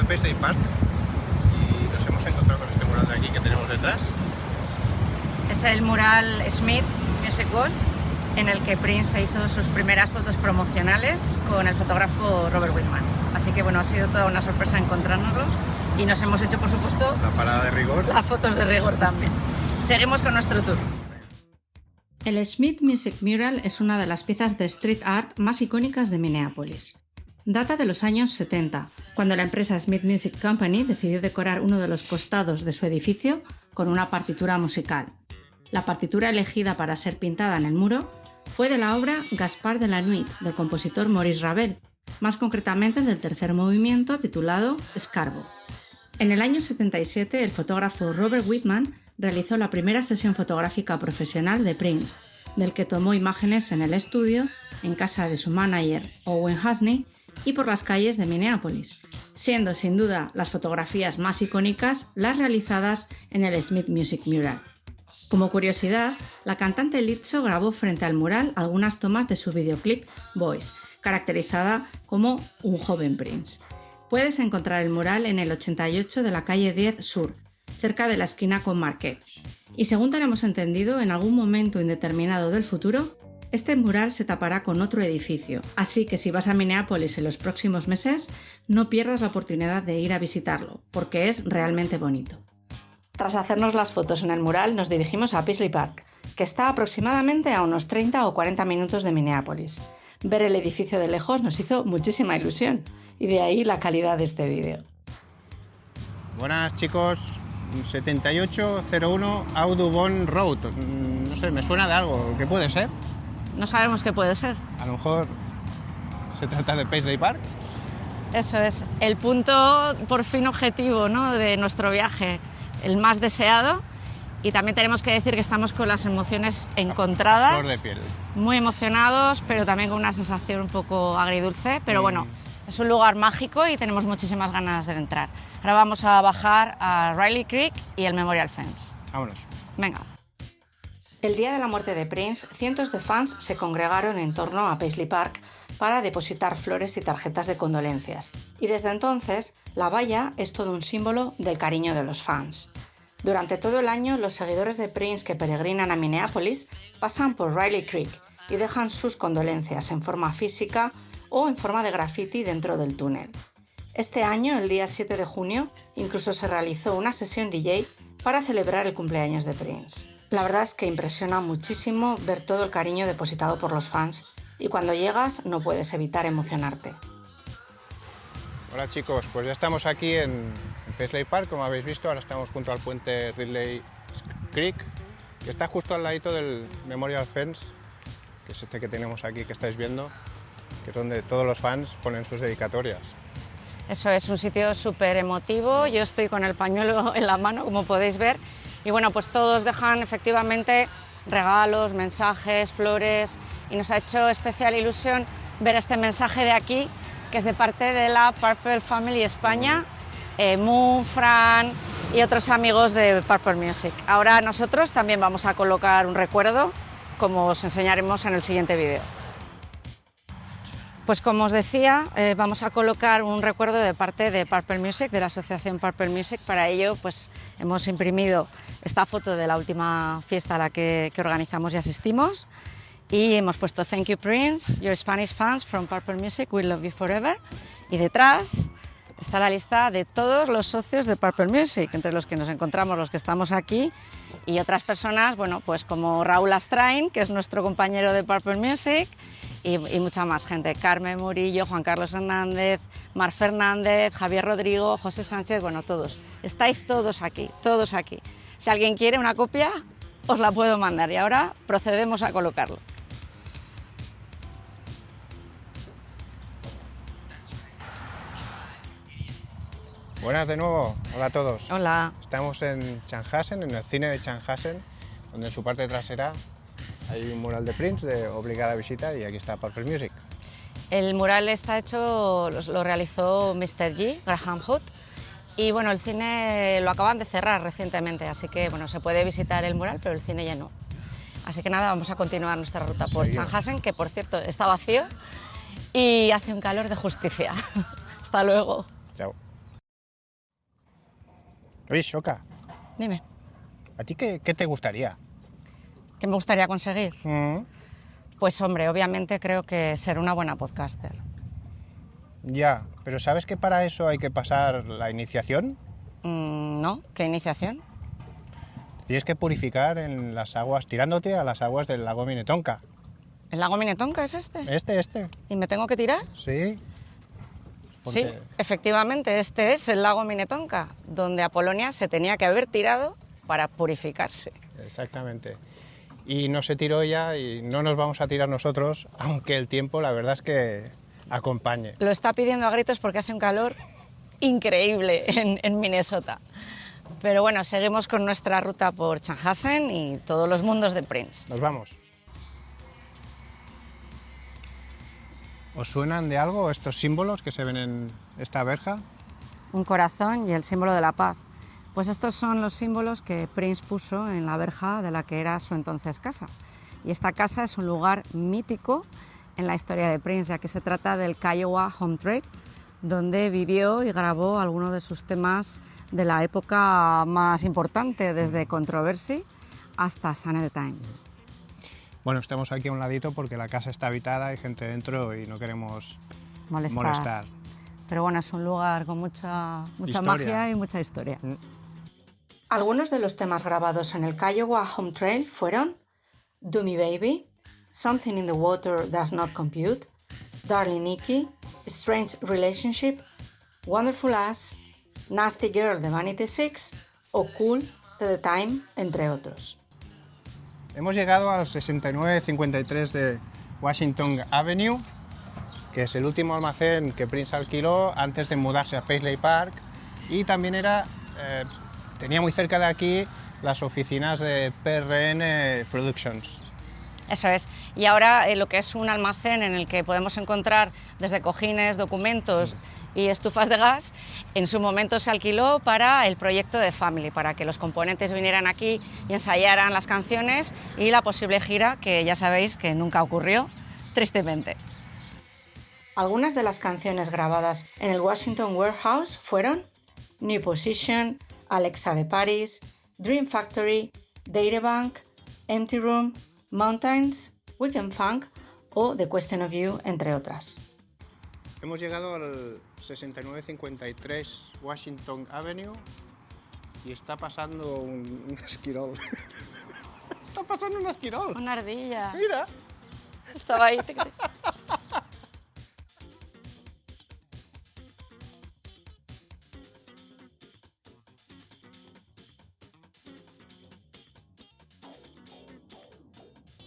Paisley Park y nos hemos encontrado con este mural de aquí que tenemos detrás. Es el mural Smith Music Hall, en el que Prince se hizo sus primeras fotos promocionales con el fotógrafo Robert Whitman. Así que bueno, ha sido toda una sorpresa encontrárnoslo y nos hemos hecho, por supuesto, La parada de rigor. las fotos de rigor también. Seguimos con nuestro tour. El Smith Music Mural es una de las piezas de street art más icónicas de Minneapolis. Data de los años 70, cuando la empresa Smith Music Company decidió decorar uno de los costados de su edificio con una partitura musical. La partitura elegida para ser pintada en el muro fue de la obra Gaspard de la Nuit del compositor Maurice Ravel, más concretamente del tercer movimiento titulado Escarbo. En el año 77, el fotógrafo Robert Whitman realizó la primera sesión fotográfica profesional de Prince, del que tomó imágenes en el estudio, en casa de su manager Owen Hasney y por las calles de Minneapolis, siendo sin duda las fotografías más icónicas las realizadas en el Smith Music Mural. Como curiosidad, la cantante Lizzo grabó frente al mural algunas tomas de su videoclip Boys, caracterizada como un joven Prince. Puedes encontrar el mural en el 88 de la calle 10 Sur, cerca de la esquina con Marquette. Y según tenemos entendido, en algún momento indeterminado del futuro, este mural se tapará con otro edificio, así que si vas a Minneapolis en los próximos meses, no pierdas la oportunidad de ir a visitarlo, porque es realmente bonito. Tras hacernos las fotos en el mural, nos dirigimos a Paisley Park, que está aproximadamente a unos 30 o 40 minutos de Minneapolis. Ver el edificio de lejos nos hizo muchísima ilusión, y de ahí la calidad de este vídeo. Buenas chicos, 7801 Audubon Road. No sé, me suena de algo. ¿Qué puede ser? No sabemos qué puede ser. A lo mejor se trata de Paisley Park. Eso es, el punto por fin objetivo, ¿no?, de nuestro viaje, el más deseado. Y también tenemos que decir que estamos con las emociones encontradas. Flor de piel. Muy emocionados, pero también con una sensación un poco agridulce. Pero bueno, es un lugar mágico y tenemos muchísimas ganas de entrar. Ahora vamos a bajar a Riley Creek y el Memorial Fence. Vámonos. Venga. El día de la muerte de Prince, cientos de fans se congregaron en torno a Paisley Park para depositar flores y tarjetas de condolencias. Y desde entonces, la valla es todo un símbolo del cariño de los fans. Durante todo el año, los seguidores de Prince que peregrinan a Minneapolis pasan por Riley Creek y dejan sus condolencias en forma física o en forma de graffiti dentro del túnel. Este año, el día 7 de junio, incluso se realizó una sesión DJ para celebrar el cumpleaños de Prince. La verdad es que impresiona muchísimo ver todo el cariño depositado por los fans y cuando llegas no puedes evitar emocionarte. Hola chicos, pues ya estamos aquí en Paisley Park, como habéis visto. Ahora estamos junto al puente Riley Creek, que está justo al ladito del Memorial Fence, que es este que tenemos aquí, que estáis viendo, que es donde todos los fans ponen sus dedicatorias. Eso es un sitio súper emotivo, yo estoy con el pañuelo en la mano, como podéis ver, y bueno, pues todos dejan efectivamente regalos, mensajes, flores, y nos ha hecho especial ilusión ver este mensaje de aquí, que es de parte de la Purple Family España, Moon, Fran y otros amigos de Purple Music. Ahora nosotros también vamos a colocar un recuerdo, como os enseñaremos en el siguiente vídeo. Pues como os decía, vamos a colocar un recuerdo de parte de Purple Music, de la asociación Purple Music. Para ello, pues hemos imprimido esta foto de la última fiesta a la que organizamos y asistimos. Y hemos puesto "Thank you Prince, your Spanish fans from Purple Music, we love you forever". Y detrás está la lista de todos los socios de Purple Music, entre los que nos encontramos los que estamos aquí y otras personas, bueno, pues como Raúl Astrain, que es nuestro compañero de Purple Music, y mucha más gente, Carmen Murillo, Juan Carlos Hernández, Mar Fernández, Javier Rodrigo, José Sánchez, bueno, todos. Estáis todos aquí, todos aquí. Si alguien quiere una copia, os la puedo mandar y ahora procedemos a colocarlo. Buenas de nuevo, hola a todos. Hola. Estamos en Chanhassen, en el cine de Chanhassen, donde en su parte trasera hay un mural de Prince de obligada visita y aquí está Purple Music. El mural está hecho, lo realizó Mr. G, Graham Hood, y bueno, el cine lo acaban de cerrar recientemente, así que bueno, se puede visitar el mural, pero el cine ya no. Así que nada, vamos a continuar nuestra ruta por Chanhassen, que por cierto está vacío y hace un calor de justicia. Hasta luego. Chao. Oye, Shoka, Dime, ¿a ti qué te gustaría? ¿qué me gustaría conseguir? Pues hombre, obviamente creo que ser una buena podcaster. Ya, pero ¿sabes que para eso hay que pasar la iniciación? ¿No? ¿Qué iniciación? Tienes que purificar en las aguas, tirándote a las aguas del lago Minnetonka. ¿El lago Minnetonka es este? Este. ¿Y me tengo que tirar? Sí. Sí, Porque- efectivamente, este es el lago Minnetonka, donde Apolonia se tenía que haber tirado para purificarse. Exactamente. Y no se tiró ella y no nos vamos a tirar nosotros, aunque el tiempo la verdad es que acompañe. Lo está pidiendo a gritos porque hace un calor increíble en Minnesota. Pero bueno, seguimos con nuestra ruta por Chanhassen y todos los mundos de Prince. Nos vamos. ¿Os suenan de algo estos símbolos que se ven en esta verja? Un corazón y el símbolo de la paz. Pues estos son los símbolos que Prince puso en la verja de la que era su entonces casa. Y esta casa es un lugar mítico en la historia de Prince, ya que se trata del Kiowa Home Trail, donde vivió y grabó algunos de sus temas de la época más importante, desde Controversy hasta Sign of the Times. Bueno, estamos aquí a un ladito porque la casa está habitada, hay gente dentro y no queremos molestar. Pero bueno, es un lugar con mucha Historia. magia y mucha historia. Algunos de los temas grabados en el Kiowa Home Trail fueron Do Me Baby, Something in the Water Does Not Compute, Darling Nikki, Strange Relationship, Wonderful Us, Nasty Girl de Vanity Six o Cool de The Time, entre otros. Hemos llegado al 6953 de Washington Avenue, que es el último almacén que Prince alquiló antes de mudarse a Paisley Park, y también tenía muy cerca de aquí las oficinas de PRN Productions. Eso es. Y ahora lo que es un almacén en el que podemos encontrar desde cojines, documentos y estufas de gas, en su momento se alquiló para el proyecto de Family, para que los componentes vinieran aquí y ensayaran las canciones y la posible gira, que ya sabéis que nunca ocurrió, tristemente. Algunas de las canciones grabadas en el Washington Warehouse fueron New Position, Alexa de Paris, Dream Factory, Databank, Empty Room, Mountains, Weekend Funk o The Question of You, entre otras. Hemos llegado al 6953 Washington Avenue y está pasando un esquirol. Está pasando un esquirol. Una ardilla. Mira. Estaba ahí.